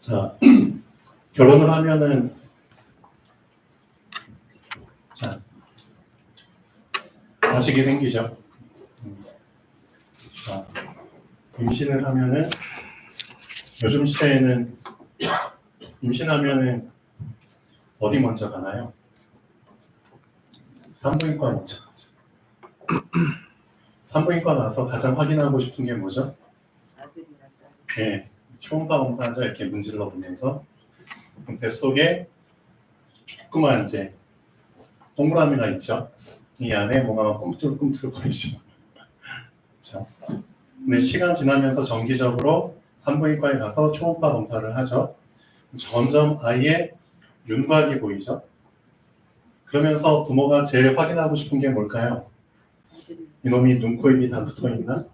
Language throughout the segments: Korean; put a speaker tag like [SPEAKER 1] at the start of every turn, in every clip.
[SPEAKER 1] 자, 결혼을 하면은 자, 자식이 생기죠. 자, 임신을 하면은 요즘 시대에는 임신하면은 어디 먼저 가나요? 산부인과 먼저 가죠. 산부인과 가서 가장 확인하고 싶은 게 뭐죠? 네, 초음파 검사자 이렇게 문질러 보면서 뱃속에 조그만 이제 동그라미가 있죠. 이 안에 뭔가 꿈틀꿈틀 거리죠. 자, 근데 시간 지나면서 정기적으로 산부인과에 가서 초음파 검사를 하죠. 점점 아이의 윤곽이 보이죠. 그러면서 부모가 제일 확인하고 싶은 게 뭘까요? 이놈이 눈, 코, 입이 다 붙어 있나?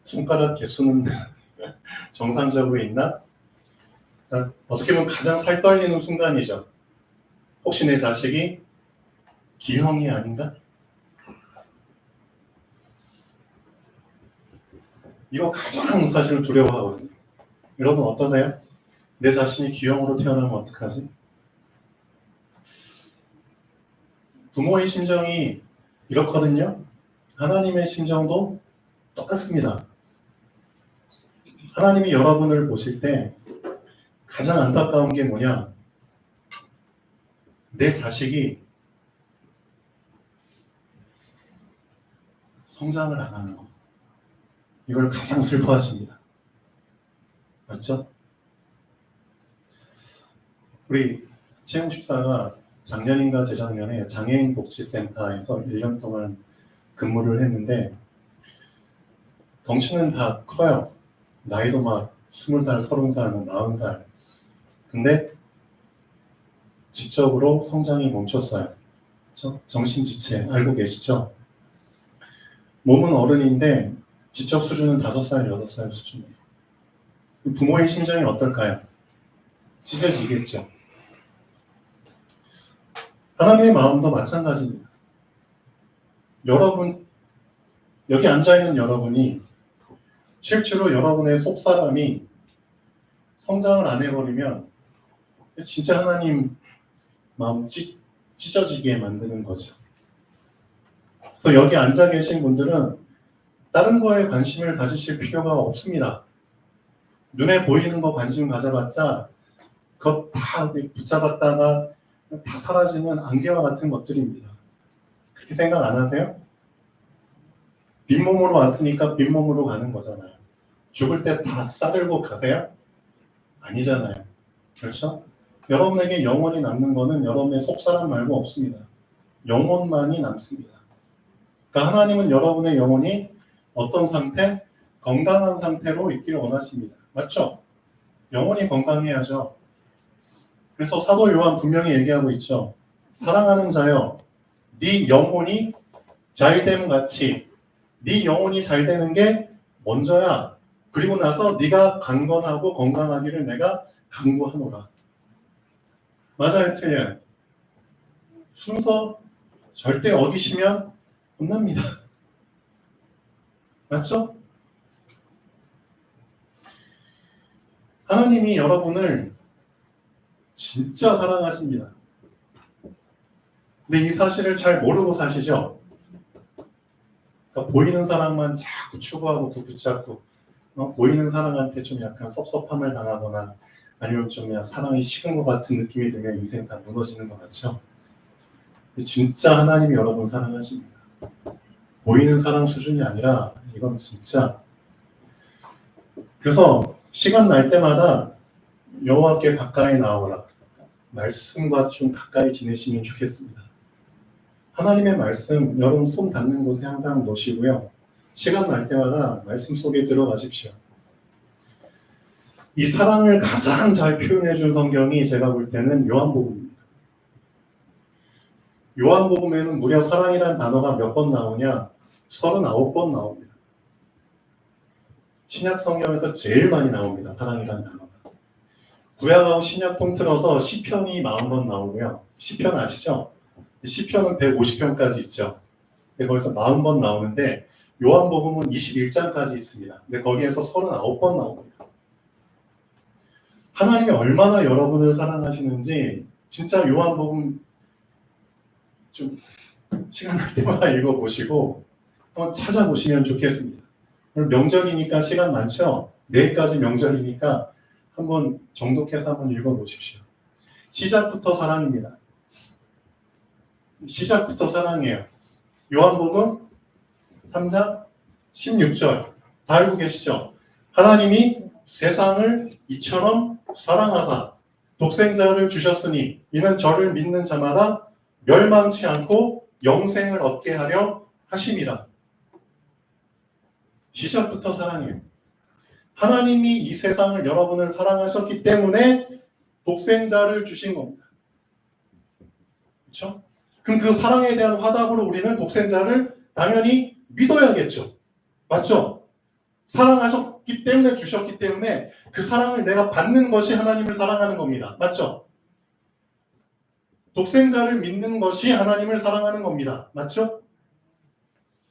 [SPEAKER 1] 손가락 개수는 정상적으로 있나? 어떻게 보면 가장 살 떨리는 순간이죠. 혹시 내 자식이 기형이 아닌가? 이거 가장 사실 두려워하거든요. 여러분 어떠세요? 내 자신이 기형으로 태어나면 어떡하지? 부모의 심정이 이렇거든요. 하나님의 심정도 똑같습니다. 하나님이 여러분을 보실 때 가장 안타까운 게 뭐냐? 내 자식이 성장을 안 하는 거. 이걸 가장 슬퍼하십니다. 맞죠? 우리 채용 집사가 작년인가 재작년에 장애인 복지센터에서 1년 동안 근무를 했는데 덩치는 다 커요. 나이도 막 20살, 30살, 40살. 근데 지적으로 성장이 멈췄어요. 그렇죠? 정신지체 알고 계시죠? 몸은 어른인데 지적 수준은 5살, 6살 수준이에요. 부모의 심정이 어떨까요? 찢어지겠죠. 하나님의 마음도 마찬가지입니다. 여러분, 여기 앉아있는 여러분이 실제로 여러분의 속사람이 성장을 안 해버리면 진짜 하나님 마음 찢어지게 만드는 거죠. 그래서 여기 앉아 계신 분들은 다른 거에 관심을 가지실 필요가 없습니다. 눈에 보이는 거 관심 가져봤자 그거 다 붙잡았다가 다 사라지는 안개와 같은 것들입니다. 그렇게 생각 안 하세요? 빈몸으로 왔으니까 빈몸으로 가는 거잖아요. 죽을 때 다 싸들고 가세요? 아니잖아요. 그렇죠? 여러분에게 영원히 남는 거는 여러분의 속사람 말고 없습니다. 영혼만이 남습니다. 그러니까 하나님은 여러분의 영혼이 어떤 상태? 건강한 상태로 있기를 원하십니다. 맞죠? 영혼이 건강해야죠. 그래서 사도 요한 분명히 얘기하고 있죠. 사랑하는 자여, 네 영혼이 잘됨 같이 네 영혼이 잘 되는 게 먼저야. 그리고 나서 네가 강건하고 건강하기를 내가 강구하노라. 맞아요, 틀려요. 순서 절대 어기시면 혼납니다. 맞죠? 하나님이 여러분을 진짜 사랑하십니다. 근데 이 사실을 잘 모르고 사시죠? 그러니까 보이는 사랑만 자꾸 추구하고 붙잡고 보이는 사랑한테 좀 약간 섭섭함을 당하거나 아니면 좀 그냥 사랑이 식은 것 같은 느낌이 들면 인생 다 무너지는 것 같죠? 근데 진짜 하나님이 여러분 사랑하십니다. 보이는 사랑 수준이 아니라 이건 진짜. 그래서 시간 날 때마다 여호와께 가까이 나오라. 말씀과 좀 가까이 지내시면 좋겠습니다. 하나님의 말씀 여러분 손 닿는 곳에 항상 놓으시고요. 시간 날 때마다 말씀 속에 들어가십시오. 이 사랑을 가장 잘 표현해 준 성경이 제가 볼 때는 요한복음입니다. 요한복음에는 무려 사랑이라는 단어가 몇 번 나오냐? 39번 나옵니다. 신약 성경에서 제일 많이 나옵니다. 사랑이라는 단어가. 구약하고 신약 통틀어서 시편이 40번 나오고요. 시편 아시죠? 시편은 150편까지 있죠. 근데 거기서 40번 나오는데 요한복음은 21장까지 있습니다. 근데 거기에서 39번 나옵니다. 하나님이 얼마나 여러분을 사랑하시는지 진짜 요한복음 좀 시간 날 때마다 읽어보시고 한번 찾아보시면 좋겠습니다. 오늘 명절이니까 시간 많죠? 내일까지 명절이니까 한번 정독해서 한번 읽어보십시오. 시작부터 사랑입니다. 시작부터 사랑이에요. 요한복음 3장 16절 다 알고 계시죠? 하나님이 세상을 이처럼 사랑하사 독생자를 주셨으니 이는 저를 믿는 자마다 멸망치 않고 영생을 얻게 하려 하심이라. 시작부터 사랑이에요. 하나님이 이 세상을 여러분을 사랑하셨기 때문에 독생자를 주신 겁니다. 그렇죠? 그럼 그 사랑에 대한 화답으로 우리는 독생자를 당연히 믿어야겠죠. 맞죠? 사랑하셨기 때문에 주셨기 때문에 그 사랑을 내가 받는 것이 하나님을 사랑하는 겁니다. 맞죠? 독생자를 믿는 것이 하나님을 사랑하는 겁니다. 맞죠?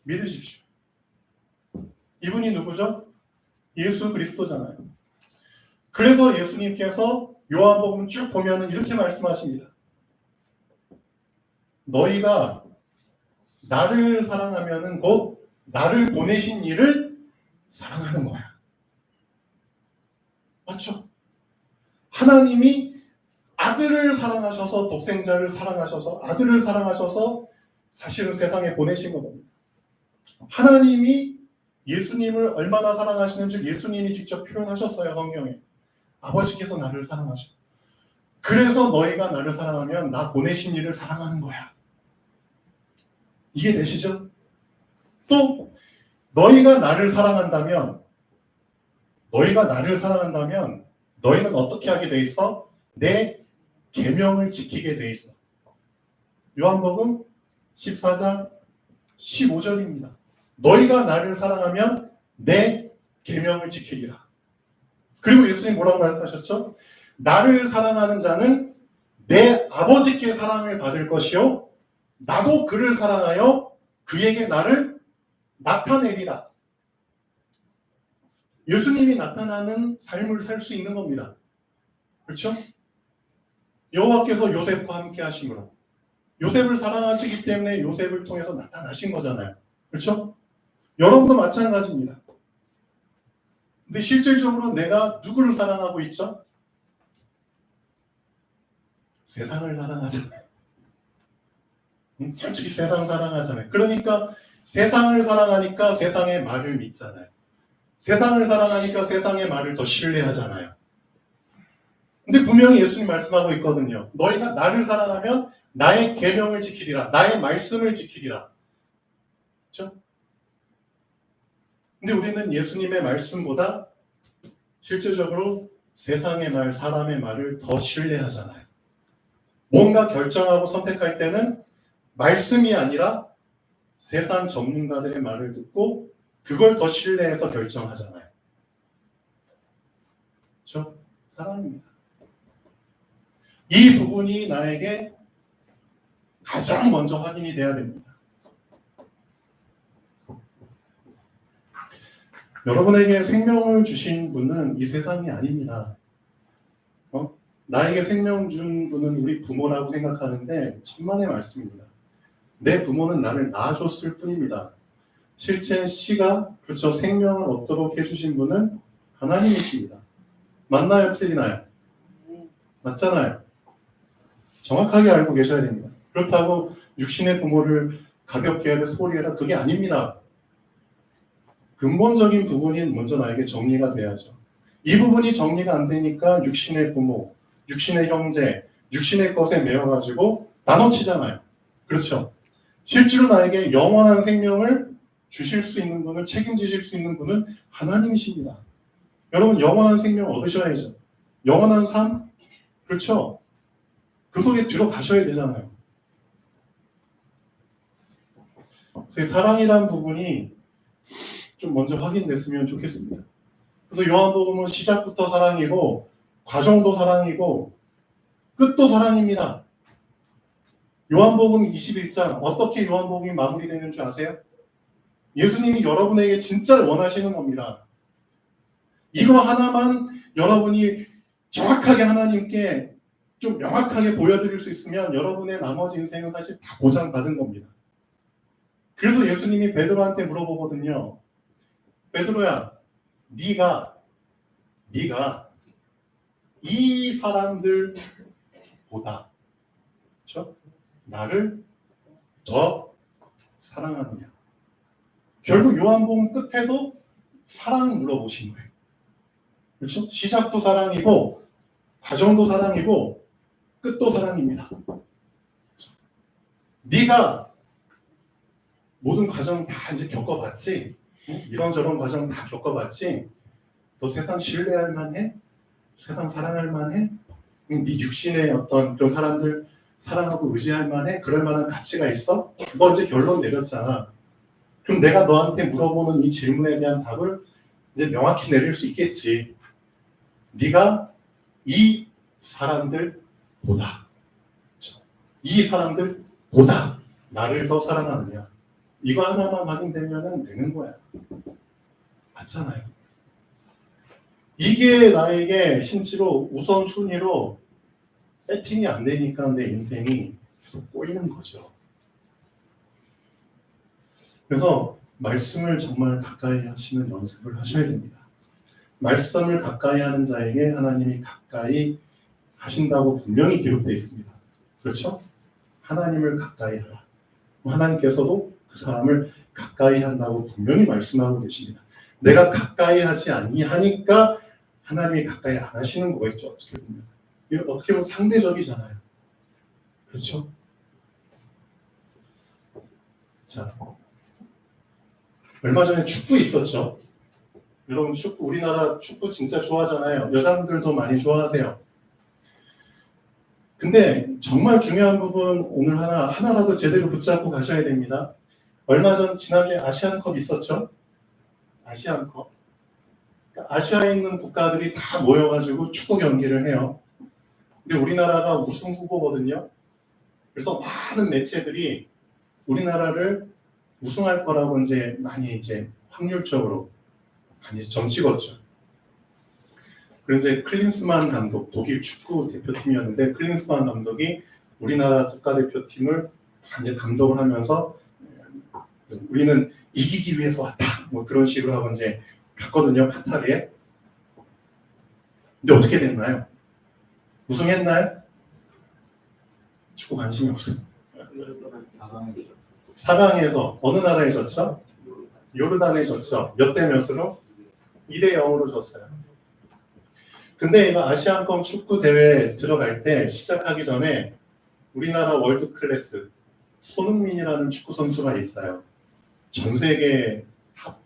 [SPEAKER 1] 믿으십시오. 이분이 누구죠? 예수 그리스도잖아요. 그래서 예수님께서 요한복음 쭉 보면은 이렇게 말씀하십니다. 너희가 나를 사랑하면은 곧 나를 보내신 이를 사랑하는 거야. 맞죠? 하나님이 아들을 사랑하셔서 독생자를 사랑하셔서 아들을 사랑하셔서 사실은 세상에 보내신 겁니다. 하나님이 예수님을 얼마나 사랑하시는지 예수님이 직접 표현하셨어요. 성경에. 아버지께서 나를 사랑하셔. 그래서 너희가 나를 사랑하면 나 보내신 이를 사랑하는 거야. 이해되시죠? 또 너희가 나를 사랑한다면 너희는 어떻게 하게 돼 있어? 내 계명을 지키게 돼 있어. 요한복음 14장 15절입니다. 너희가 나를 사랑하면 내 계명을 지키리라. 그리고 예수님 뭐라고 말씀하셨죠? 나를 사랑하는 자는 내 아버지께 사랑을 받을 것이요 나도 그를 사랑하여 그에게 나를 나타내리라. 예수님이 나타나는 삶을 살 수 있는 겁니다. 그렇죠? 여호와께서 요셉과 함께 하심으로 요셉을 사랑하시기 때문에 요셉을 통해서 나타나신 거잖아요. 그렇죠? 여러분도 마찬가지입니다. 근데 실질적으로 내가 누구를 사랑하고 있죠? 세상을 사랑하잖아요. 솔직히 세상 사랑하잖아요. 그러니까 세상을 사랑하니까 세상의 말을 믿잖아요. 세상을 사랑하니까 세상의 말을 더 신뢰하잖아요. 근데 분명히 예수님 말씀하고 있거든요. 너희가 나를 사랑하면 나의 계명을 지키리라. 나의 말씀을 지키리라. 그렇죠? 근데 우리는 예수님의 말씀보다 실질적으로 세상의 말, 사람의 말을 더 신뢰하잖아요. 뭔가 결정하고 선택할 때는 말씀이 아니라 세상 전문가들의 말을 듣고 그걸 더 신뢰해서 결정하잖아요. 그렇죠? 사랑입니다. 이 부분이 나에게 가장 먼저 확인이 돼야 됩니다. 여러분에게 생명을 주신 분은 이 세상이 아닙니다. 나에게 생명 준 분은 우리 부모라고 생각하는데 천만의 말씀입니다. 내 부모는 나를 낳아줬을 뿐입니다. 실제 씨가 그렇죠 생명을 얻도록 해주신 분은 하나님이십니다. 맞나요? 틀리나요? 맞잖아요. 정확하게 알고 계셔야 됩니다. 그렇다고 육신의 부모를 가볍게 해라 소홀히 해라 그게 아닙니다. 근본적인 부분이 먼저 나에게 정리가 돼야죠. 이 부분이 정리가 안 되니까 육신의 부모, 육신의 형제, 육신의 것에 매여가지고 나눠치잖아요. 그렇죠? 실제로 나에게 영원한 생명을 주실 수 있는 분을 책임지실 수 있는 분은 하나님이십니다. 여러분 영원한 생명 얻으셔야죠. 영원한 삶? 그렇죠? 그 속에 들어가셔야 되잖아요. 그래서 사랑이라는 부분이 좀 먼저 확인됐으면 좋겠습니다. 그래서 요한복음은 시작부터 사랑이고 과정도 사랑이고 끝도 사랑입니다. 요한복음 21장 어떻게 요한복음이 마무리되는 줄 아세요? 예수님이 여러분에게 진짜 원하시는 겁니다. 이거 하나만 여러분이 정확하게 하나님께 좀 명확하게 보여드릴 수 있으면 여러분의 나머지 인생은 사실 다 보장받은 겁니다. 그래서 예수님이 베드로한테 물어보거든요. 베드로야, 네가 이 사람들보다 그렇죠? 나를 더 사랑하느냐? 결국 요한복음 끝에도 사랑 물어보신 거예요. 그렇죠? 시작도 사랑이고 과정도 사랑이고 끝도 사랑입니다. 네가 모든 과정 다 이제 겪어봤지? 이런저런 과정 다 겪어봤지? 너 세상 신뢰할 만해? 세상 사랑할 만해? 네 육신의 어떤 그런 사람들 사랑하고 의지할 만해? 그럴 만한 가치가 있어? 너 이제 결론 내렸잖아. 그럼 내가 너한테 물어보는 이 질문에 대한 답을 이제 명확히 내릴 수 있겠지. 네가 이 사람들보다 이 사람들보다 나를 더 사랑하느냐? 이거 하나만 확인되면 되는 거야. 맞잖아요. 이게 나에게 실제로 우선순위로 세팅이 안 되니까 내 인생이 계속 꼬이는 거죠. 그래서 말씀을 정말 가까이 하시는 연습을 하셔야 됩니다. 말씀을 가까이 하는 자에게 하나님이 가까이 하신다고 분명히 기록되어 있습니다. 그렇죠? 하나님을 가까이 하라. 하나님께서도 그 사람을 가까이 한다고 분명히 말씀하고 계십니다. 내가 가까이 하지 아니하니까 하나님이 가까이 안 하시는 거겠죠. 어떻게 보면. 이건 어떻게 보면 상대적이잖아요. 그렇죠? 자, 얼마 전에 축구 있었죠. 여러분 축구, 우리나라 축구 진짜 좋아하잖아요. 여자분들도 많이 좋아하세요. 근데 정말 중요한 부분 오늘 하나라도 제대로 붙잡고 가셔야 됩니다. 얼마 전 지난주에 아시안컵 있었죠? 아시안컵. 아시아에 있는 국가들이 다 모여가지고 축구 경기를 해요. 근데 우리나라가 우승 후보거든요. 그래서 많은 매체들이 우리나라를 우승할 거라고 이제 많이 이제 확률적으로 많이 점찍었죠. 그래서 이제 클린스만 감독, 독일 축구 대표팀이었는데 클린스만 감독이 우리나라 국가대표팀을 이제 감독을 하면서 우리는 이기기 위해서 왔다. 뭐 그런 식으로 하고 이제 갔거든요, 카타르에. 근데 어떻게 됐나요? 우승했나요? 축구 관심이 없어요. 4강에서 어느 나라에 졌죠? 요르단에 졌죠. 몇 대 몇으로? 2대 0으로 졌어요. 근데 이거 아시안컵 축구 대회 들어갈 때 시작하기 전에 우리나라 월드 클래스 손흥민이라는 축구 선수가 있어요. 전 세계 탑,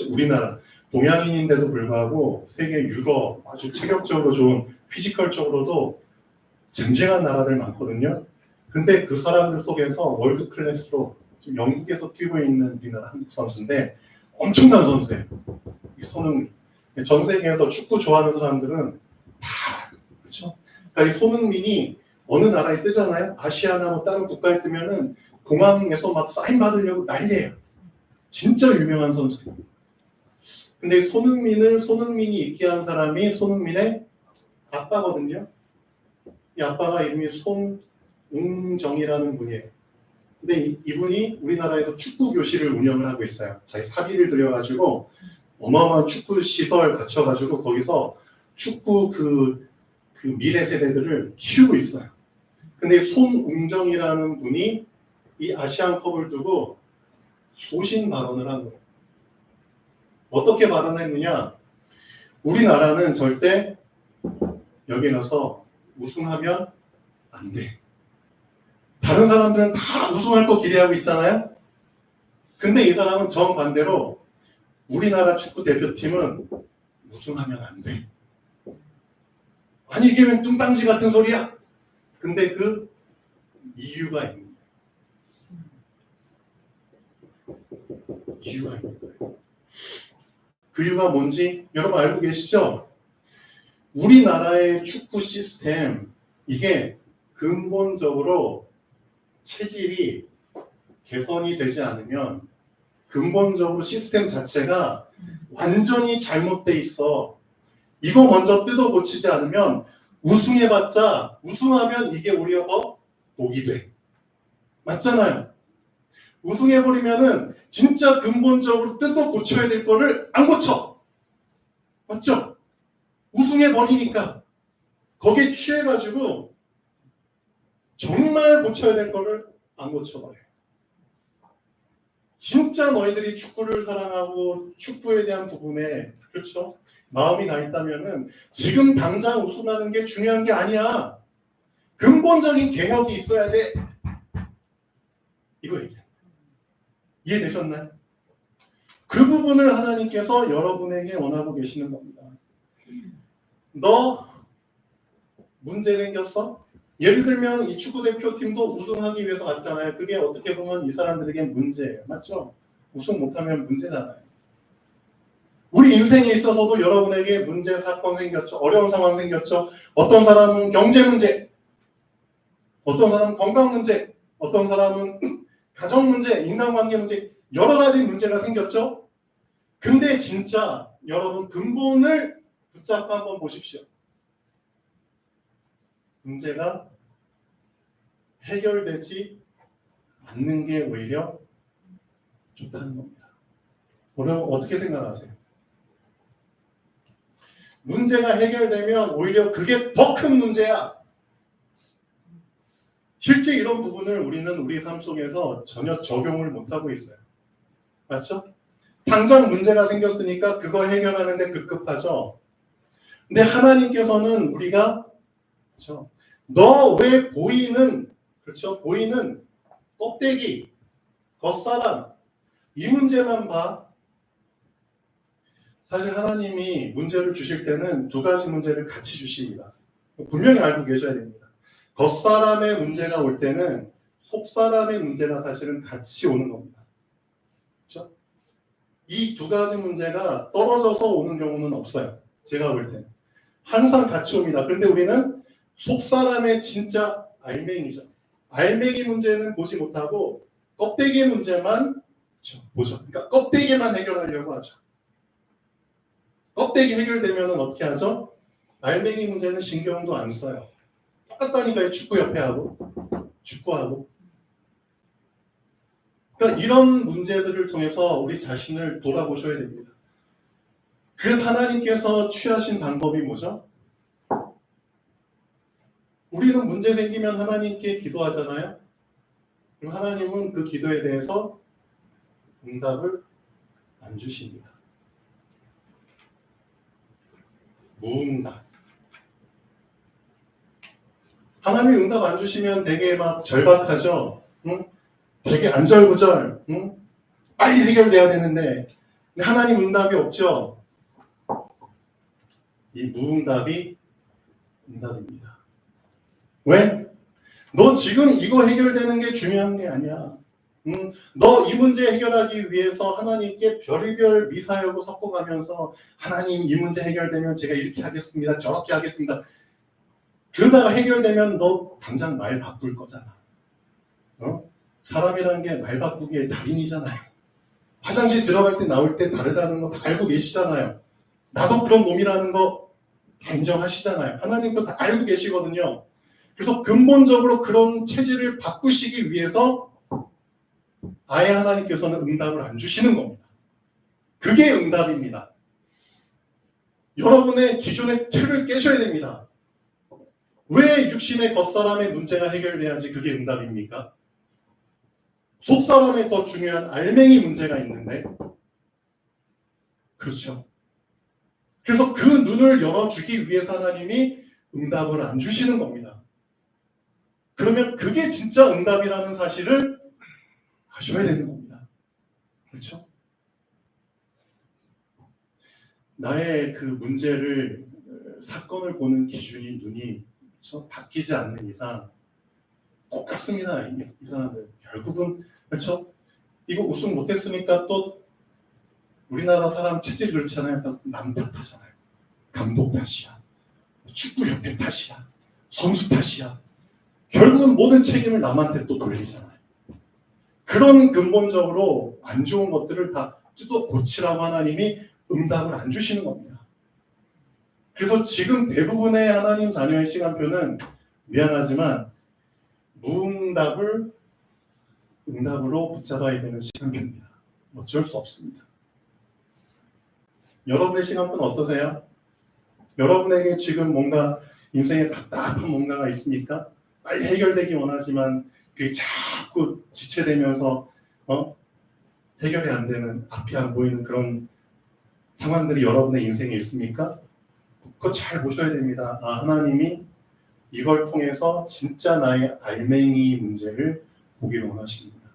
[SPEAKER 1] 우리나라 동양인인데도 불구하고 세계 유럽 아주 체격적으로 좋은 피지컬적으로도 쟁쟁한 나라들 많거든요. 근데 그 사람들 속에서 월드 클래스로 지금 영국에서 뛰고 있는 우리나라 한국 선수인데 엄청난 선수예요. 이 손흥민. 전 세계에서 축구 좋아하는 사람들은 다 그렇죠. 그러니까 이 손흥민이 어느 나라에 뜨잖아요. 아시아나 뭐 다른 국가에 뜨면은 공항에서 막 사인 받으려고 난리예요. 진짜 유명한 선수예요. 근데 손흥민이 있게 한 사람이 손흥민의 아빠거든요. 이 아빠가 이름이 손웅정이라는 분이에요. 근데 이분이 우리나라에서 축구 교실을 운영을 하고 있어요. 자기 사비를 들여가지고 어마어마한 축구 시설 갖춰가지고 거기서 축구 그 미래 세대들을 키우고 있어요. 근데 손웅정이라는 분이 이 아시안컵을 두고 소신 발언을 한 거예요. 어떻게 발언했느냐? 우리나라는 절대 여기 나서 우승하면 안 돼. 다른 사람들은 다 우승할 거 기대하고 있잖아요. 근데 이 사람은 정반대로 우리나라 축구 대표팀은 우승하면 안 돼. 아니 이게 왜 뚱땅지 같은 소리야? 근데 그 이유가 있는 거예요. 이유가 있는 거예요. 그 이유가 뭔지 여러분 알고 계시죠? 우리나라의 축구 시스템 이게 근본적으로 체질이 개선이 되지 않으면 근본적으로 시스템 자체가 완전히 잘못돼 있어. 이거 먼저 뜯어 고치지 않으면 우승해봤자 우승하면 이게 오히려 더 독이 돼. 맞잖아요. 우승해버리면은 진짜 근본적으로 뜯어 고쳐야 될 거를 안 고쳐. 맞죠? 우승해버리니까 거기에 취해가지고 정말 고쳐야 될 거를 안 고쳐버려요. 진짜 너희들이 축구를 사랑하고 축구에 대한 부분에 그렇죠? 마음이 가 있다면은 지금 당장 우승하는 게 중요한 게 아니야. 근본적인 개혁이 있어야 돼. 이거 얘기해. 이해되셨나요? 그 부분을 하나님께서 여러분에게 원하고 계시는 겁니다. 너 문제 생겼어? 예를 들면 이 축구 대표팀도 우승하기 위해서 갔잖아요. 그게 어떻게 보면 이 사람들에게 문제예요. 맞죠? 우승 못하면 문제잖아요. 우리 인생에 있어서도 여러분에게 문제, 사건 생겼죠. 어려운 상황 생겼죠. 어떤 사람은 경제 문제, 어떤 사람은 건강 문제, 어떤 사람은 가정 문제, 인간관계 문제, 여러 가지 문제가 생겼죠. 근데 진짜 여러분 근본을 붙잡고 한번 보십시오. 문제가 해결되지 않는 게 오히려 좋다는 겁니다. 여러분 어떻게 생각하세요? 문제가 해결되면 오히려 그게 더 큰 문제야. 실제 이런 부분을 우리는 우리 삶 속에서 전혀 적용을 못하고 있어요. 맞죠? 당장 문제가 생겼으니까 그걸 해결하는데 급급하죠. 근데 하나님께서는 우리가 그렇죠? 너 왜 보이는 그렇죠? 보이는 껍데기, 겉사람 이 문제만 봐. 사실 하나님이 문제를 주실 때는 두 가지 문제를 같이 주십니다. 분명히 알고 계셔야 됩니다. 겉사람의 문제가 올 때는 속사람의 문제가 사실은 같이 오는 겁니다. 그렇죠? 이 두 가지 문제가 떨어져서 오는 경우는 없어요. 제가 볼 때는. 항상 같이 옵니다. 그런데 우리는 속사람의 진짜 알맹이죠. 알맹이 문제는 보지 못하고 껍데기 문제만 보죠. 그러니까 껍데기만 해결하려고 하죠. 껍데기 해결되면 어떻게 하죠? 알맹이 문제는 신경도 안 써요. 똑같다니까요. 축구 옆에 하고 축구하고. 그러니까 이런 문제들을 통해서 우리 자신을 돌아보셔야 됩니다. 그래서 하나님께서 취하신 방법이 뭐죠? 우리는 문제 생기면 하나님께 기도하잖아요. 그럼 하나님은 그 기도에 대해서 응답을 안 주십니다. 무응답. 하나님이 응답 안 주시면 되게 막 절박하죠. 응? 되게 안절부절. 응? 빨리 해결돼야 되는데 하나님 응답이 없죠. 이 무응답이 응답입니다. 왜? 너 지금 이거 해결되는 게 중요한 게 아니야. 너 이 문제 해결하기 위해서 하나님께 별의별 미사여구 섞어가면서 하나님 이 문제 해결되면 제가 이렇게 하겠습니다. 저렇게 하겠습니다. 그러다가 해결되면 너 당장 말 바꿀 거잖아. 사람이라는 게 말 바꾸기의 달인이잖아요. 화장실 들어갈 때 나올 때 다르다는 거 다 알고 계시잖아요. 나도 그런 놈이라는 거 다 인정하시잖아요. 하나님도 다 알고 계시거든요. 그래서 근본적으로 그런 체질을 바꾸시기 위해서 아예 하나님께서는 응답을 안 주시는 겁니다. 그게 응답입니다. 여러분의 기존의 틀을 깨셔야 됩니다. 왜 육신의 겉사람의 문제가 해결돼야지 그게 응답입니까? 속사람의 더 중요한 알맹이 문제가 있는데 그렇죠. 그래서 그 눈을 열어주기 위해서 하나님이 응답을 안 주시는 겁니다. 그러면 그게 진짜 응답이라는 사실을 아셔야 되는 겁니다. 그렇죠? 나의 그 문제를 사건을 보는 기준이 눈이 그렇죠? 바뀌지 않는 이상 똑같습니다. 이 사람들 결국은 그렇죠? 이거 우승 못했으니까 또 우리나라 사람 체질이 그렇잖아요. 남 탓하잖아요. 감독 탓이야. 축구협회 탓이야. 선수 탓이야. 결국은 모든 책임을 남한테 또 돌리잖아요. 그런 근본적으로 안 좋은 것들을 다 뜯어 고치라고 하나님이 응답을 안 주시는 겁니다. 그래서 지금 대부분의 하나님 자녀의 시간표는 미안하지만 무응답을 응답으로 붙잡아야 되는 시간표입니다. 어쩔 수 없습니다. 여러분의 시간표는 어떠세요? 여러분에게 지금 뭔가 인생에 답답한 뭔가가 있습니까? 빨리 해결되기 원하지만 그게 자꾸 지체되면서 해결이 안 되는, 앞이 안 보이는 그런 상황들이 여러분의 인생에 있습니까? 그거 잘 보셔야 됩니다. 하나님이 이걸 통해서 진짜 나의 알맹이 문제를 보기를 원하십니다.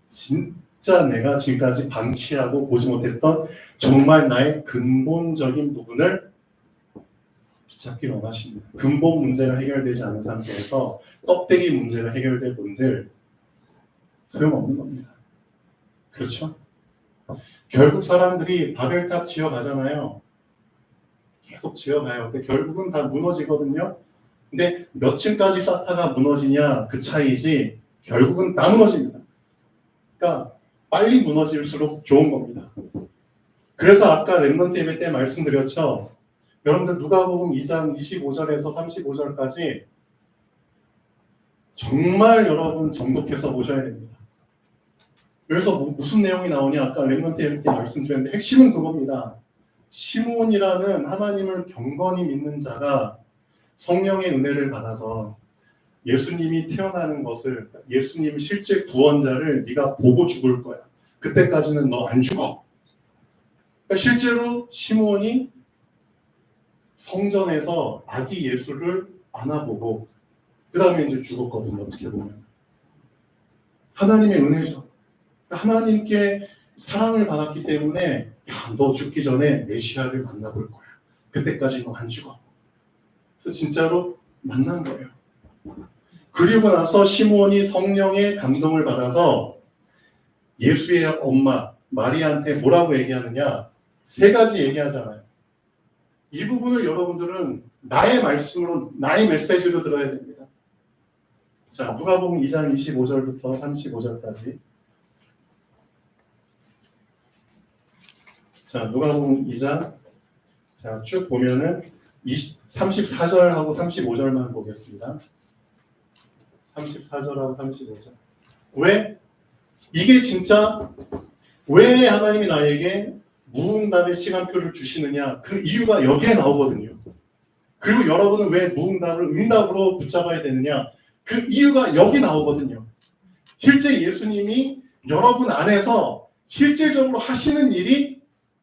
[SPEAKER 1] 진짜 내가 지금까지 방치하고 보지 못했던 정말 나의 근본적인 부분을 붙잡기를 원하십니다. 근본 문제가 해결되지 않은 상태에서 껍데기 문제가 해결된 분들 소용없는 겁니다. 그렇죠? 결국 사람들이 바벨탑 지어가잖아요. 계속 지어가요. 근데 결국은 다 무너지거든요. 근데 몇 층까지 쌓다가 무너지냐 그 차이지 결국은 다 무너집니다. 그러니까 빨리 무너질수록 좋은 겁니다. 그래서 아까 렘넌트 예배 때 말씀드렸죠. 여러분들 누가복음 2장 25절에서 35절까지 정말 여러분 정독해서 보셔야 됩니다. 그래서 무슨 내용이 나오냐 아까 렘넌트 예배 때 말씀드렸는데 핵심은 그겁니다. 시므온이라는 하나님을 경건히 믿는 자가 성령의 은혜를 받아서 예수님이 태어나는 것을, 예수님 실제 구원자를 네가 보고 죽을 거야. 그때까지는 너 안 죽어. 그러니까 실제로 시므온이 성전에서 아기 예수를 안아보고 그 다음에 이제 죽었거든요. 어떻게 보면 하나님의 은혜죠. 그러니까 하나님께 사랑을 받았기 때문에 야, 너 죽기 전에 메시아를 만나볼 거야. 그때까지 너 안 죽어. 그래서 진짜로 만난 거예요. 그리고 나서 시므온이 성령의 감동을 받아서 예수의 엄마 마리아한테 뭐라고 얘기하느냐, 세 가지 얘기하잖아요. 이 부분을 여러분들은 나의 말씀으로, 나의 메시지로 들어야 됩니다. 자, 누가복음 2장 25절부터 35절까지. 자, 누가복음 2장 자, 쭉 보면은 34절하고 35절만 보겠습니다. 34절하고 35절. 왜? 이게 진짜 왜 하나님이 나에게 무응답의 시간표를 주시느냐, 그 이유가 여기에 나오거든요. 그리고 여러분은 왜 무응답을 응답으로 붙잡아야 되느냐, 그 이유가 여기 나오거든요. 실제 예수님이 여러분 안에서 실질적으로 하시는 일이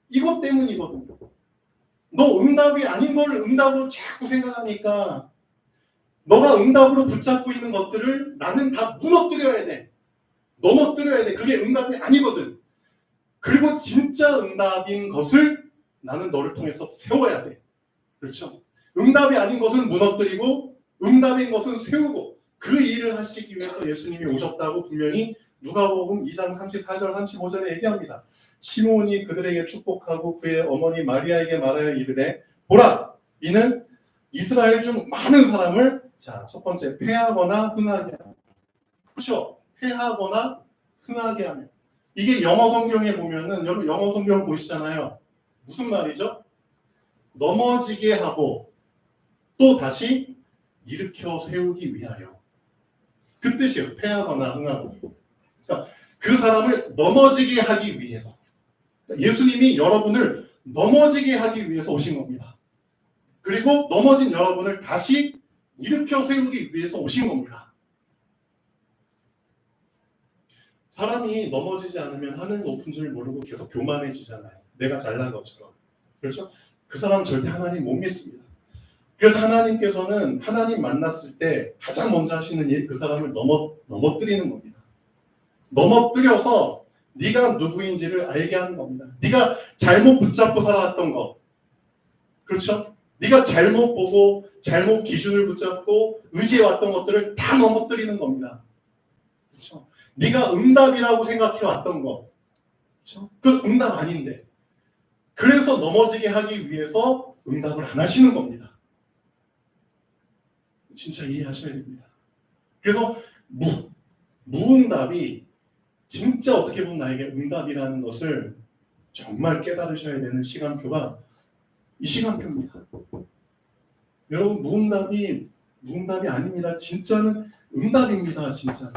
[SPEAKER 1] 이것 때문이거든요. 너 응답이 아닌 걸 응답으로 자꾸 생각하니까 너가 응답으로 붙잡고 있는 것들을 나는 다 무너뜨려야 돼. 넘어뜨려야 돼. 그게 응답이 아니거든. 그리고 진짜 응답인 것을 나는 너를 통해서 세워야 돼. 그렇죠? 응답이 아닌 것은 무너뜨리고 응답인 것은 세우고, 그 일을 하시기 위해서 예수님이 오셨다고 분명히 누가복음 2장 34절 35절에 얘기합니다. 시므온이 그들에게 축복하고 그의 어머니 마리아에게 말하여 이르되 보라, 이는 이스라엘 중 많은 사람을, 자, 첫 번째, 패하거나 흥하게 하며. 그렇죠? 패하거나 흥하게 하며. 이게 영어 성경에 보면은, 여러분 영어 성경 보시잖아요. 무슨 말이죠? 넘어지게 하고 또 다시 일으켜 세우기 위하여. 그 뜻이에요. 패하거나 흥하고. 그러니까 그 사람을 넘어지게 하기 위해서. 예수님이 여러분을 넘어지게 하기 위해서 오신 겁니다. 그리고 넘어진 여러분을 다시 일으켜 세우기 위해서 오신 겁니다. 사람이 넘어지지 않으면 하늘 높은 줄 모르고 계속 교만해지잖아요. 내가 잘난 것처럼. 그렇죠? 그 사람은 절대 하나님 못 믿습니다. 그래서 하나님께서는 하나님 만났을 때 가장 먼저 하시는 일, 그 사람을 넘어뜨리는 겁니다. 넘어뜨려서 네가 누구인지를 알게 하는 겁니다. 네가 잘못 붙잡고 살아왔던 거. 그렇죠? 네가 잘못 보고 잘못 기준을 붙잡고 의지해왔던 것들을 다 넘어뜨리는 겁니다. 그렇죠? 네가 응답이라고 생각해왔던 거. 그렇죠? 그 응답 아닌데. 그래서 넘어지게 하기 위해서 응답을 안 하시는 겁니다. 진짜 이해하셔야 됩니다. 그래서 무응답이 진짜 어떻게 보면 나에게 응답이라는 것을 정말 깨달으셔야 되는 시간표가 이 시간표입니다. 여러분, 무응답이 아닙니다. 진짜는 응답입니다. 진짜는.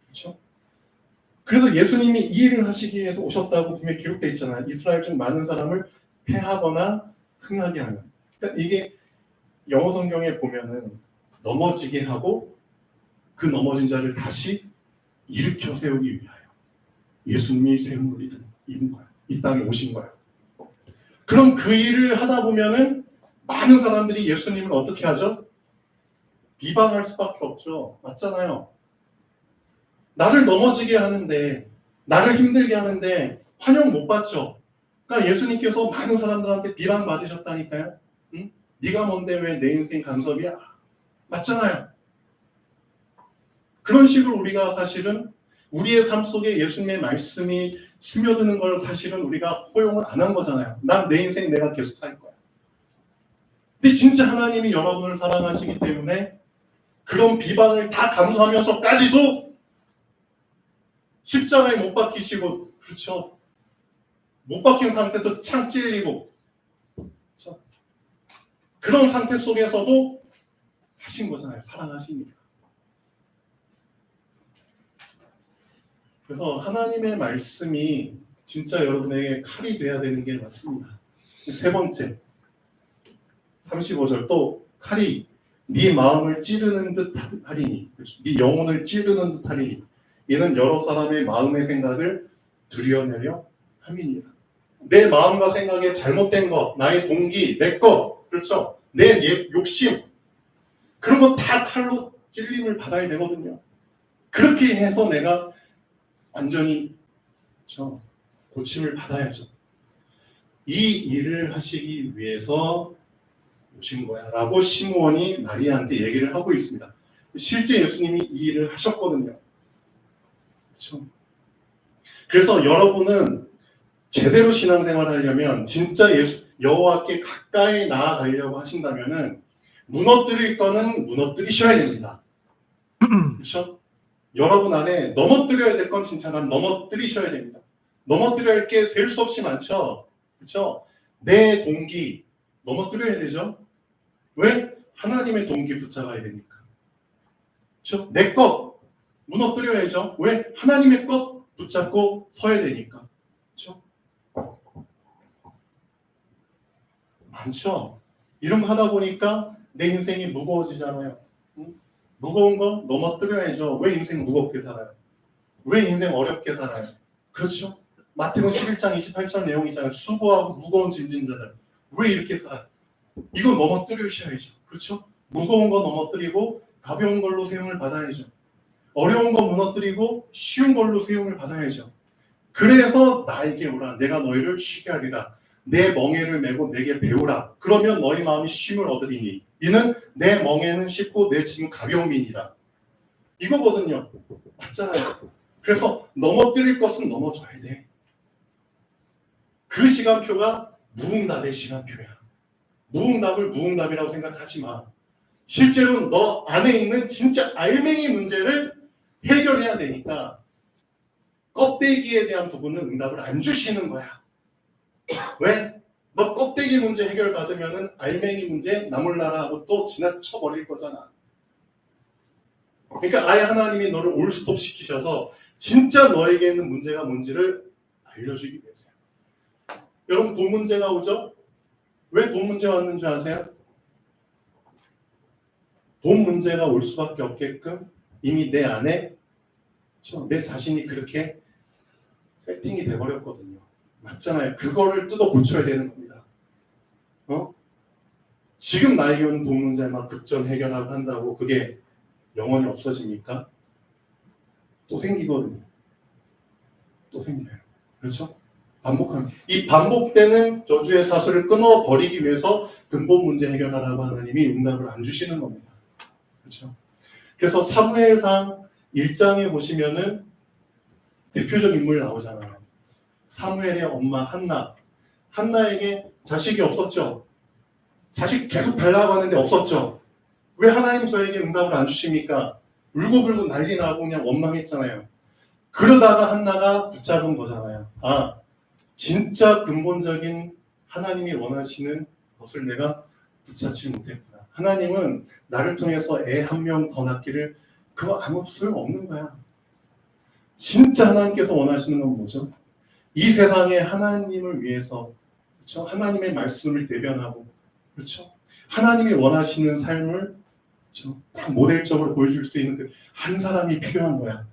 [SPEAKER 1] 그렇죠? 그래서 예수님이 이 일을 하시기 위해서 오셨다고 분명히 기록되어 있잖아요. 이스라엘 중 많은 사람을 패하거나 흥하게 하는. 그러니까 이게 영어 성경에 보면은 넘어지게 하고 그 넘어진 자를 다시 일으켜 세우기 위하여 예수님이 세운 일이 있는 거예요. 이 땅에 오신 거예요. 그럼 그 일을 하다 보면은 많은 사람들이 예수님을 어떻게 하죠? 비방할 수밖에 없죠. 맞잖아요. 나를 넘어지게 하는데, 나를 힘들게 하는데 환영 못 받죠. 그러니까 예수님께서 많은 사람들한테 비방받으셨다니까요. 응? 네가 뭔데 왜 내 인생 간섭이야? 맞잖아요. 그런 식으로 우리가 사실은 우리의 삶 속에 예수님의 말씀이 스며드는 걸 사실은 우리가 허용을 안 한 거잖아요. 난 내 인생 내가 계속 살 거야. 근데 진짜 하나님이 여러분을 사랑하시기 때문에 그런 비방을 다 감수하면서까지도 십자가에 못 박히시고, 그렇죠? 못 박힌 상태도 창 찔리고, 그렇죠? 그런 상태 속에서도 하신 거잖아요. 사랑하시니까. 그래서 하나님의 말씀이 진짜 여러분에게 칼이 돼야 되는 게 맞습니다. 세 번째, 35절 또 칼이 네 마음을 찌르는 듯 하리니, 네 영혼을 찌르는 듯 하리니 이는 여러 사람의 마음의 생각을 들여내려 함이니라. 내 마음과 생각에 잘못된 것, 나의 동기, 내 것, 그렇죠? 내 욕심, 그런 거 다 칼로 찔림을 받아야 되거든요. 그렇게 해서 내가 완전히 그렇죠? 고침을 받아야죠. 이 일을 하시기 위해서 오신 거야 라고 시므온이 마리아한테 얘기를 하고 있습니다. 실제 예수님이 이 일을 하셨거든요. 그렇죠? 그래서 여러분은 제대로 신앙생활을 하려면 진짜 여호와께 가까이 나아가려고 하신다면은 무너뜨릴 거는 무너뜨리셔야 됩니다. 그렇죠? 여러분 안에 넘어뜨려야 될 건 진짜 난 넘어뜨리셔야 됩니다. 넘어뜨려야 할 게 셀 수 없이 많죠. 그렇죠? 내 동기 넘어뜨려야 되죠. 왜? 하나님의 동기 붙잡아야 되니까. 그렇죠? 내 것 무너뜨려야죠. 왜? 하나님의 것 붙잡고 서야 되니까. 그렇죠? 많죠. 이런 거 하다 보니까 내 인생이 무거워지잖아요. 응? 무거운 거 넘어뜨려야죠. 왜 인생 무겁게 살아요? 왜 인생 어렵게 살아요? 그렇죠? 마태복음 11장 28절 내용이잖아요. 수고하고 무거운 짐진 자들. 왜 이렇게 살아요? 이거 넘어뜨리셔야죠. 그렇죠? 무거운 거 넘어뜨리고 가벼운 걸로 세움을 받아야죠. 어려운 거 무너뜨리고 쉬운 걸로 세움을 받아야죠. 그래서 나에게 오라. 내가 너희를 쉬게 하리라. 내 멍에를 메고 내게 배우라. 그러면 너희 마음이 쉼을 얻으리니 이는 내 멍에는 쉽고 내 짐은 가벼움이니라. 이거거든요. 맞잖아요. 그래서 넘어뜨릴 것은 넘어져야 돼. 그 시간표가 무응답의 시간표야. 무응답을 무응답이라고 생각하지 마. 실제로 너 안에 있는 진짜 알맹이 문제를 해결해야 되니까 껍데기에 대한 부분은 응답을 안 주시는 거야. 왜? 너 껍데기 문제 해결받으면 알맹이 문제 나몰라라 하고 또 지나쳐버릴 거잖아. 그러니까 아예 하나님이 너를 올스톱 시키셔서 진짜 너에게 있는 문제가 뭔지를 알려주기 위해서요. 여러분 돈 문제가 오죠? 왜 돈 문제가 왔는 줄 아세요? 돈 문제가 올 수밖에 없게끔 이미 내 안에 내 자신이 그렇게 세팅이 돼버렸거든요. 맞잖아요. 그거를 뜯어 고쳐야 되는 겁니다. 지금 나에게 오는 돈 문제만 급전 해결하고 한다고 그게 영원히 없어집니까? 또 생기거든요. 또 생겨요. 그렇죠? 반복합니다. 이 반복되는 저주의 사슬을 끊어버리기 위해서 근본 문제 해결하라고 하나님이 응답을 안 주시는 겁니다. 그렇죠? 그래서 사무엘상 1장에 보시면은 대표적 인물 나오잖아요. 사무엘의 엄마 한나에게 자식이 없었죠. 자식 계속 달라고 하는데 없었죠. 왜 하나님 저에게 응답을 안 주십니까? 울고불고 난리 나고 그냥 원망했잖아요. 그러다가 한나가 붙잡은 거잖아요. 아, 진짜 근본적인 하나님이 원하시는 것을 내가 붙잡지 못했구나. 하나님은 나를 통해서 애 한 명 더 낳기를 그거 아무 소용 없는 거야. 진짜 하나님께서 원하시는 건 뭐죠? 이 세상에 하나님을 위해서, 그렇죠? 하나님의 말씀을 대변하고, 그렇죠? 하나님이 원하시는 삶을, 그렇죠? 딱 모델적으로 보여줄 수 있는 그 한 사람이 필요한 거야.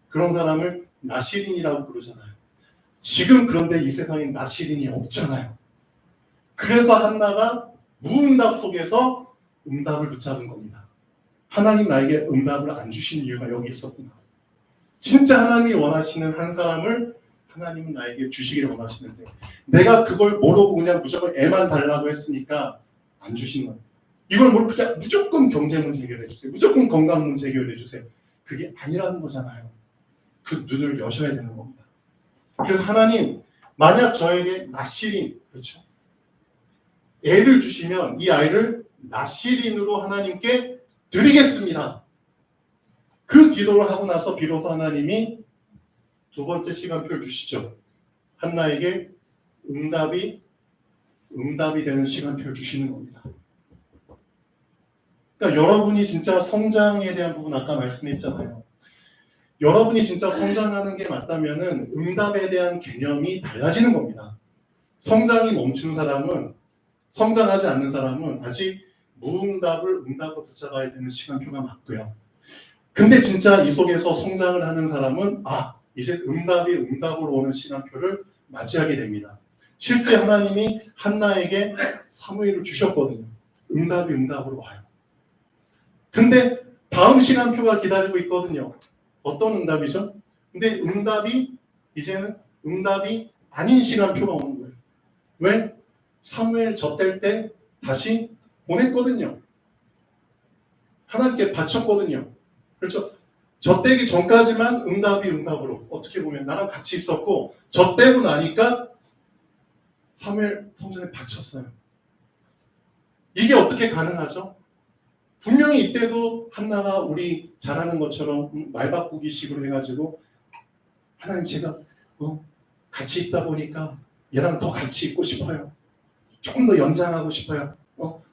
[SPEAKER 1] 그런 사람을 나시린이라고 부르잖아요. 지금 그런데 이 세상에 나시린이 없잖아요. 그래서 한나가 무응답 속에서 응답을 붙잡은 겁니다. 하나님 나에게 응답을 안 주신 이유가 여기 있었구나. 진짜 하나님이 원하시는 한 사람을 하나님은 나에게 주시기를 원하시는데 내가 그걸 모르고 그냥 무조건 애만 달라고 했으니까 안 주신 거예요. 이걸 무조건 경제 문제 해결해 주세요. 무조건 건강 문제 해결해 주세요. 그게 아니라는 거잖아요. 그 눈을 여셔야 되는 겁니다. 그래서 하나님, 만약 저에게 나시린, 그렇죠? 애를 주시면 이 아이를 나시린으로 하나님께 드리겠습니다. 그 기도를 하고 나서 비로소 하나님이 두 번째 시간표를 주시죠. 한나에게 응답이 되는 시간표를 주시는 겁니다. 그러니까 여러분이 진짜 성장에 대한 부분 아까 말씀했잖아요. 여러분이 진짜 성장하는 게 맞다면은 응답에 대한 개념이 달라지는 겁니다. 성장이 멈춘 사람은, 성장하지 않는 사람은 아직 무응답을 응답으로 붙잡아야 되는 시간표가 맞고요. 근데 진짜 이 속에서 성장을 하는 사람은 이제 응답으로 오는 시간표를 맞이하게 됩니다. 실제 하나님이 한나에게 사무엘을 주셨거든요. 응답으로 와요. 근데 다음 시간표가 기다리고 있거든요. 어떤 응답이죠? 근데 이제는 응답이 아닌 시간표가 오는 거예요. 왜? 사무엘 젖될 때 다시 보냈거든요. 하나님께 바쳤거든요. 그렇죠? 젖되기 전까지만 응답으로 어떻게 보면 나랑 같이 있었고 젖되고 나니까 사무엘 성전에 바쳤어요. 이게 어떻게 가능하죠? 분명히 이때도 한나가 우리 잘하는 것처럼 말 바꾸기 식으로 해가지고 하나님 제가 같이 있다 보니까 얘랑 더 같이 있고 싶어요. 조금 더 연장하고 싶어요.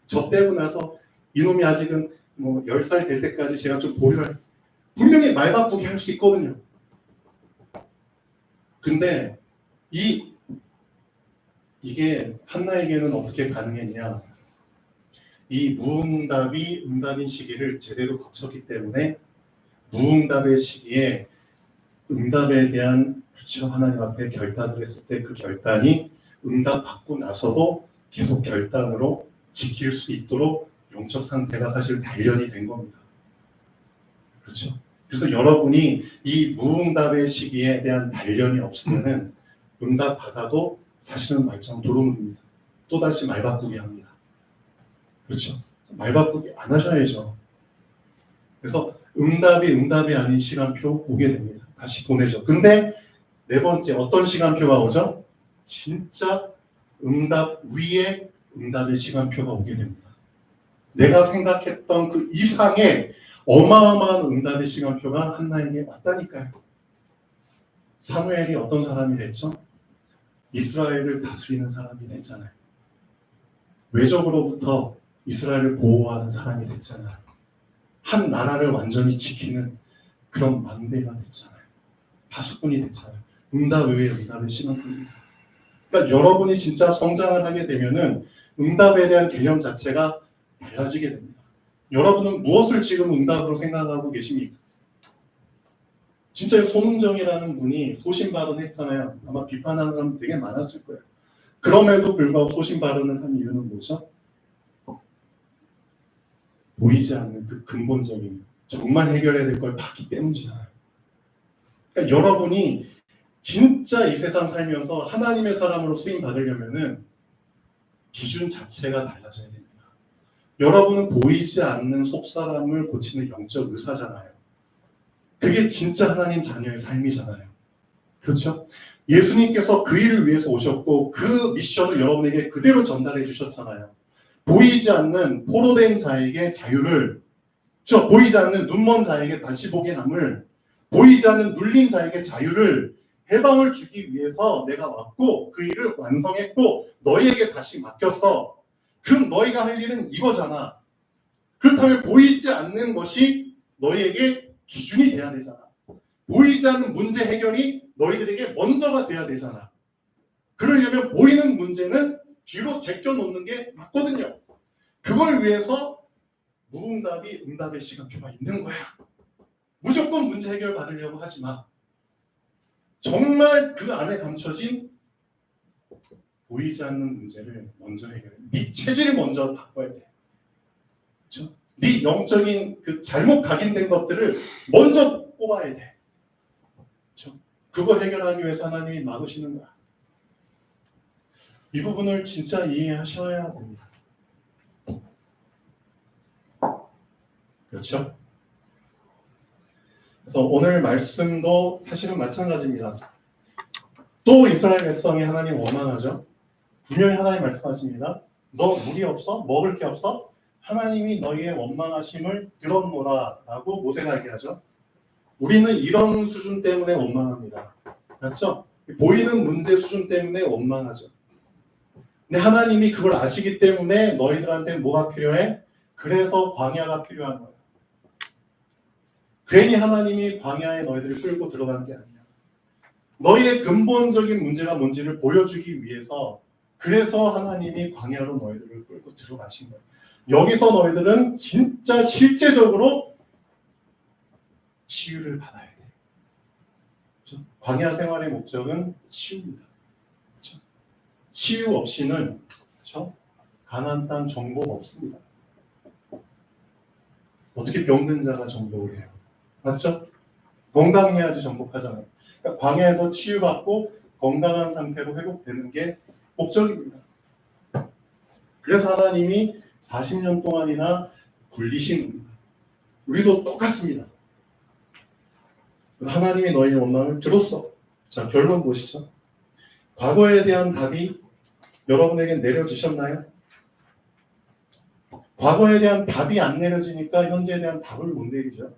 [SPEAKER 1] 젖되고 나서 이놈이 아직은 10살 될 때까지 제가 좀 보류할 분명히 말 바꾸기 할 수 있거든요. 근데 이게 한나에게는 어떻게 가능했냐? 이 무응답이 응답인 시기를 제대로 거쳤기 때문에 무응답의 시기에 응답에 대한 하나님 앞에 결단을 했을 때 그 결단이 응답 받고 나서도 계속 결단으로 지킬 수 있도록 영적 상태가 사실 단련이 된 겁니다. 그렇죠? 그래서 여러분이 이 무응답의 시기에 대한 단련이 없으면은 응답 받아도 사실은 말짱 도루묵입니다. 또다시 말 바꾸기 합니다. 그렇죠? 말 바꾸기 안 하셔야죠. 그래서 응답이 아닌 시간표 오게 됩니다. 다시 보내죠. 근데 네 번째 어떤 시간표가 오죠? 진짜 응답 위에 응답의 시간표가 오게 됩니다. 내가 생각했던 그 이상의 어마어마한 응답의 시간표가 한나에게 왔다니까요. 사무엘이 어떤 사람이 됐죠? 이스라엘을 다스리는 사람이 됐잖아요. 외적으로부터 이스라엘을 보호하는 사람이 됐잖아요. 한 나라를 완전히 지키는 그런 만대가 됐잖아요. 파수꾼이 됐잖아요. 응답 외에 응답의 시간표입니다. 그러니까 여러분이 진짜 성장을 하게 되면은 응답에 대한 개념 자체가 달라지게 됩니다. 여러분은 무엇을 지금 응답으로 생각하고 계십니까? 진짜 손흥정이라는 분이 소신 발언했잖아요. 아마 비판하는 사람 되게 많았을 거예요. 그럼에도 불구하고 소신 발언을 한 이유는 뭐죠? 보이지 않는 그 근본적인 정말 해결해야 될 걸 봤기 때문이잖아요. 그러니까 여러분이 진짜 이 세상 살면서 하나님의 사람으로 쓰임 받으려면은 기준 자체가 달라져야 됩니다. 여러분은 보이지 않는 속사람을 고치는 영적 의사잖아요. 그게 진짜 하나님 자녀의 삶이잖아요. 그렇죠? 예수님께서 그 일을 위해서 오셨고 그 미션을 여러분에게 그대로 전달해 주셨잖아요. 보이지 않는 포로된 자에게 자유를, 보이지 않는 눈먼 자에게 다시 보게 함을, 보이지 않는 눌린 자에게 자유를 해방을 주기 위해서 내가 왔고 그 일을 완성했고 너희에게 다시 맡겼어. 그럼 너희가 할 일은 이거잖아. 그렇다면 보이지 않는 것이 너희에게 기준이 돼야 되잖아. 보이지 않는 문제 해결이 너희들에게 먼저가 돼야 되잖아. 그러려면 보이는 문제는 뒤로 제껴놓는 게 맞거든요. 그걸 위해서 무응답이 응답의 시간표가 있는 거야. 무조건 문제 해결 받으려고 하지 마. 정말 그 안에 감춰진 보이지 않는 문제를 먼저 해결해. 네 체질을 먼저 바꿔야 돼. 그렇죠? 네 영적인 그 잘못 각인된 것들을 먼저 뽑아야 돼. 그렇죠? 그거 해결하기 위해서 하나님이 막으시는 거야. 이 부분을 진짜 이해하셔야 됩니다. 그렇죠? 그래서 오늘 말씀도 사실은 마찬가지입니다. 또 이스라엘 백성이 하나님 원망하죠. 분명히 하나님 말씀하십니다. 너 물이 없어? 먹을 게 없어? 하나님이 너희의 원망하심을 들었노라 라고 모세가 얘기하죠. 우리는 이런 수준 때문에 원망합니다. 맞죠? 보이는 문제 수준 때문에 원망하죠. 근데 하나님이 그걸 아시기 때문에 너희들한테 뭐가 필요해? 그래서 광야가 필요한 거예요. 괜히 하나님이 광야에 너희들을 끌고 들어간 게 아니야. 너희의 근본적인 문제가 뭔지를 보여주기 위해서 그래서 하나님이 광야로 너희들을 끌고 들어가신 거예요. 여기서 너희들은 진짜 실제적으로 치유를 받아야 돼. 그렇죠? 광야 생활의 목적은 치유입니다. 그렇죠? 치유 없이는 그렇죠? 가나안 땅 정복 없습니다. 어떻게 병든 자가 정복을 해요? 맞죠? 건강해야지 정복하잖아요. 그러니까 광야에서 치유받고 건강한 상태로 회복되는 게 목적입니다. 그래서 하나님이 40년 동안이나 굴리신 겁니다. 우리도 똑같습니다. 그래서 하나님이 너희의 원망을 들었어. 자, 결론 보시죠. 과거에 대한 답이 여러분에게 내려지셨나요? 과거에 대한 답이 안 내려지니까 현재에 대한 답을 못 내리죠.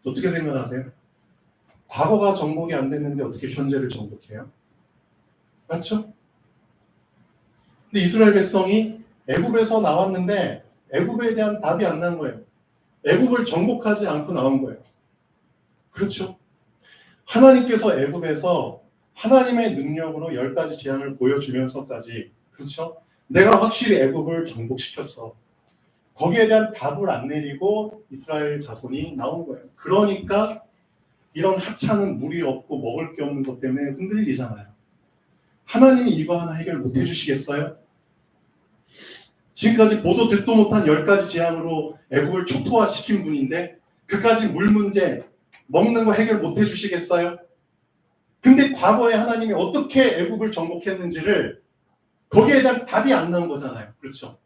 [SPEAKER 1] 어떻게 생각하세요? 과거가 정복이 안 됐는데 어떻게 현재를 정복해요? 맞죠? 근데 이스라엘 백성이 애굽에서 나왔는데 애굽에 대한 답이 안 난 거예요. 애굽을 정복하지 않고 나온 거예요. 그렇죠? 하나님께서 애굽에서 하나님의 능력으로 10가지 재앙을 보여주면서까지 그렇죠? 내가 확실히 애굽을 정복시켰어. 거기에 대한 답을 안 내리고 이스라엘 자손이 나온 거예요. 그러니까 이런 하찮은 물이 없고 먹을 게 없는 것 때문에 흔들리잖아요. 하나님이 이거 하나 해결 못 해주시겠어요? 지금까지 보도 듣도 못한 10가지 재앙으로 애국을 초토화시킨 분인데 그까지 물 문제, 먹는 거 해결 못 해주시겠어요? 근데 과거에 하나님이 어떻게 애국을 정복했는지를 거기에 대한 답이 안 나온 거잖아요. 그렇죠?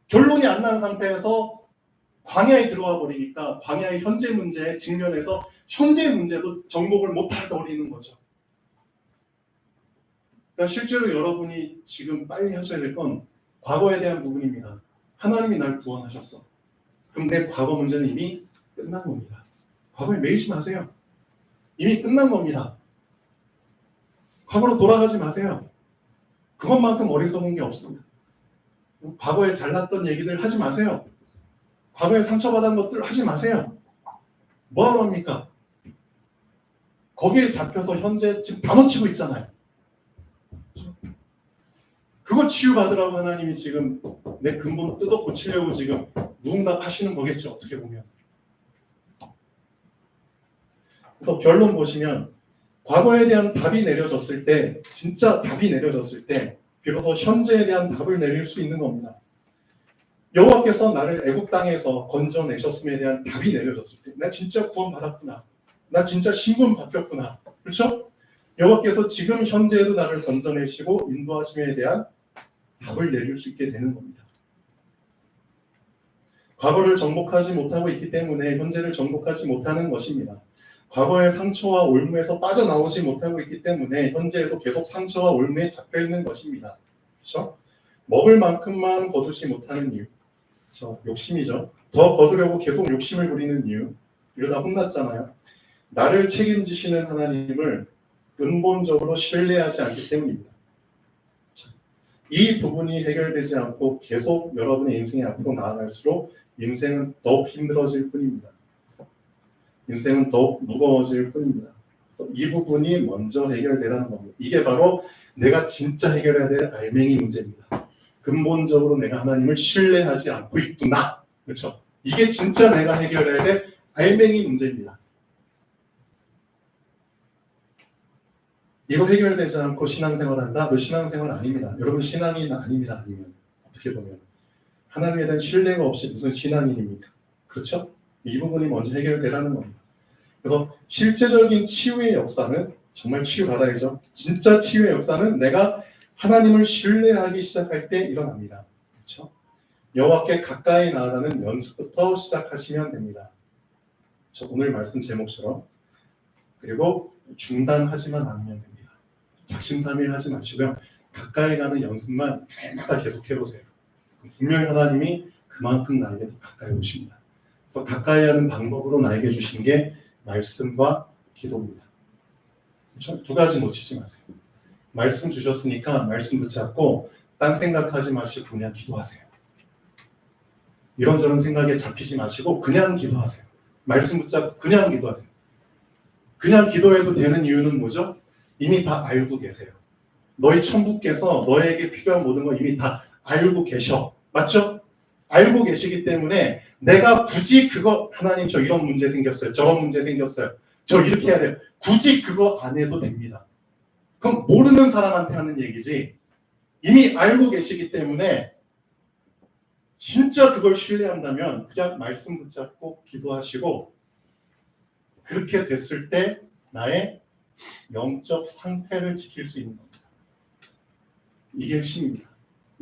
[SPEAKER 1] 결론이 안 난 상태에서 광야에 들어와 버리니까 광야의 현재 문제에 직면해서 현재 문제도 정복을 못하게 버리는 거죠. 그러니까 실제로 여러분이 지금 빨리 하셔야 될 건 과거에 대한 부분입니다. 하나님이 날 구원하셨어. 그럼 내 과거 문제는 이미 끝난 겁니다. 과거에 매이지 마세요. 이미 끝난 겁니다. 과거로 돌아가지 마세요. 그것만큼 어리석은 게 없습니다. 과거에 잘났던 얘기들 하지 마세요. 과거에 상처받은 것들 하지 마세요. 뭐하러 합니까? 거기에 잡혀서 현재 지금 다 놓치고 있잖아요. 그거 치유받으라고 하나님이 지금 내 근본 뜯어 고치려고 지금 무응답하시는 거겠죠. 어떻게 보면. 그래서 결론 보시면 과거에 대한 답이 내려졌을 때 진짜 답이 내려졌을 때 비로소 현재에 대한 답을 내릴 수 있는 겁니다. 여호와께서 나를 애국 땅에서 건져내셨음에 대한 답이 내려졌을 때 나 진짜 구원받았구나. 나 진짜 신분 바뀌었구나. 그렇죠? 여호와께서 지금 현재에도 나를 건져내시고 인도하심에 대한 답을 내릴 수 있게 되는 겁니다. 과거를 정복하지 못하고 있기 때문에 현재를 정복하지 못하는 것입니다. 과거의 상처와 올무에서 빠져나오지 못하고 있기 때문에 현재에도 계속 상처와 올무에 잡혀 있는 것입니다. 그렇죠? 먹을 만큼만 거두지 못하는 이유. 그렇죠? 욕심이죠. 더 거두려고 계속 욕심을 부리는 이유. 이러다 혼났잖아요. 나를 책임지시는 하나님을 근본적으로 신뢰하지 않기 때문입니다. 이 부분이 해결되지 않고 계속 여러분의 인생이 앞으로 나아갈수록 인생은 더욱 힘들어질 뿐입니다. 인생은 더욱 무거워질 뿐입니다. 그래서 이 부분이 먼저 해결되라는 겁니다. 이게 바로 내가 진짜 해결해야 될 알맹이 문제입니다. 근본적으로 내가 하나님을 신뢰하지 않고 있구나. 그렇죠? 이게 진짜 내가 해결해야 될 알맹이 문제입니다. 이거 해결되지 않고 신앙생활한다? 그 신앙생활 아닙니다. 여러분 신앙인 아닙니다. 아니면 어떻게 보면 하나님에 대한 신뢰가 없이 무슨 신앙인입니까? 그렇죠? 이 부분이 먼저 해결되라는 겁니다. 그래서 실제적인 치유의 역사는 정말 치유받아야죠. 진짜 치유의 역사는 내가 하나님을 신뢰하기 시작할 때 일어납니다. 그렇죠? 여호와께 가까이 나아가는 연습부터 시작하시면 됩니다. 오늘 말씀 제목처럼. 그리고 중단하지만 않으면 됩니다. 작심삼일하지 마시고요. 가까이 가는 연습만 날마다 계속 해보세요. 분명히 하나님이 그만큼 나에게 더 가까이 오십니다. 그래서 가까이 하는 방법으로 나에게 주신 게 말씀과 기도입니다. 두 가지 놓치지 마세요. 말씀 주셨으니까 말씀 붙잡고 딴 생각하지 마시고 그냥 기도하세요. 이런저런 생각에 잡히지 마시고 그냥 기도하세요. 말씀 붙잡고 그냥 기도하세요. 그냥 기도해도 되는 이유는 뭐죠? 이미 다 알고 계세요. 너희 천부께서 너에게 필요한 모든 거 이미 다 알고 계셔. 맞죠? 알고 계시기 때문에 내가 굳이 그거 하나님 저 이런 문제 생겼어요. 저런 문제 생겼어요. 저 이렇게 해야 돼요. 굳이 그거 안 해도 됩니다. 그럼 모르는 사람한테 하는 얘기지. 이미 알고 계시기 때문에 진짜 그걸 신뢰한다면 그냥 말씀 붙잡고 기도하시고 그렇게 됐을 때 나의 영적 상태를 지킬 수 있는 겁니다. 이게 핵심입니다.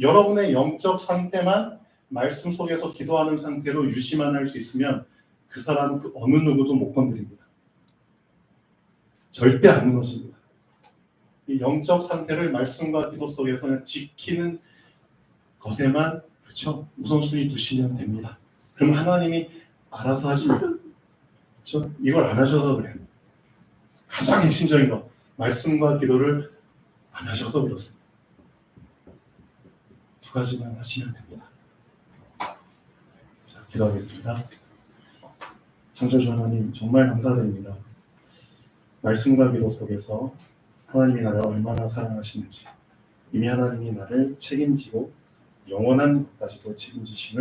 [SPEAKER 1] 여러분의 영적 상태만 말씀 속에서 기도하는 상태로 유지만 할 수 있으면 그 사람은 그 어느 누구도 못 건드립니다. 절대 안 무너집니다. 이 영적 상태를 말씀과 기도 속에서는 지키는 것에만 그렇죠? 우선순위 두시면 됩니다. 그럼 하나님이 알아서 하십니다. 그렇죠? 이걸 안 하셔서 그래요. 가장 핵심적인 거 말씀과 기도를 안 하셔서 그렇습니다. 두 가지만 하시면 됩니다. 자, 기도하겠습니다. 창조주 하나님 정말 감사드립니다. 말씀과 기도 속에서 하나님이 나를 얼마나 사랑하시는지 이미 하나님이 나를 책임지고 영원한 것까지도 책임지심을